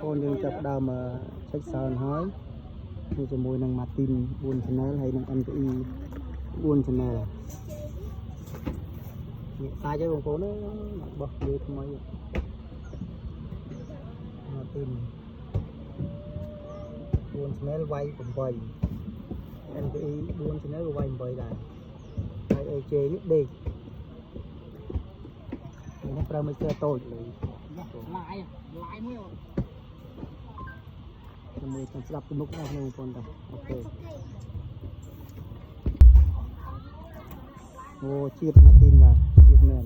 conយើងចាប់ដើមឆែកសើហើយនេះជាមួយនឹង Martin 4 channel ហើយនឹង MTE 4 channel នេះសាច់ឲ្យបងប្អូនបោះលើថ្មី Martin 4 channel វាយ8 MTE 4 channel វាយ8ដែរហើយ AJ នេះដេកនេះប្រើមិនចេះតូចលើឡាយមួយជាមួយខ្ញុំស្ដាប់ទំនុកដល់បងប្អូនតាអូខេអូជាតិ Martin បាទជាតិមែន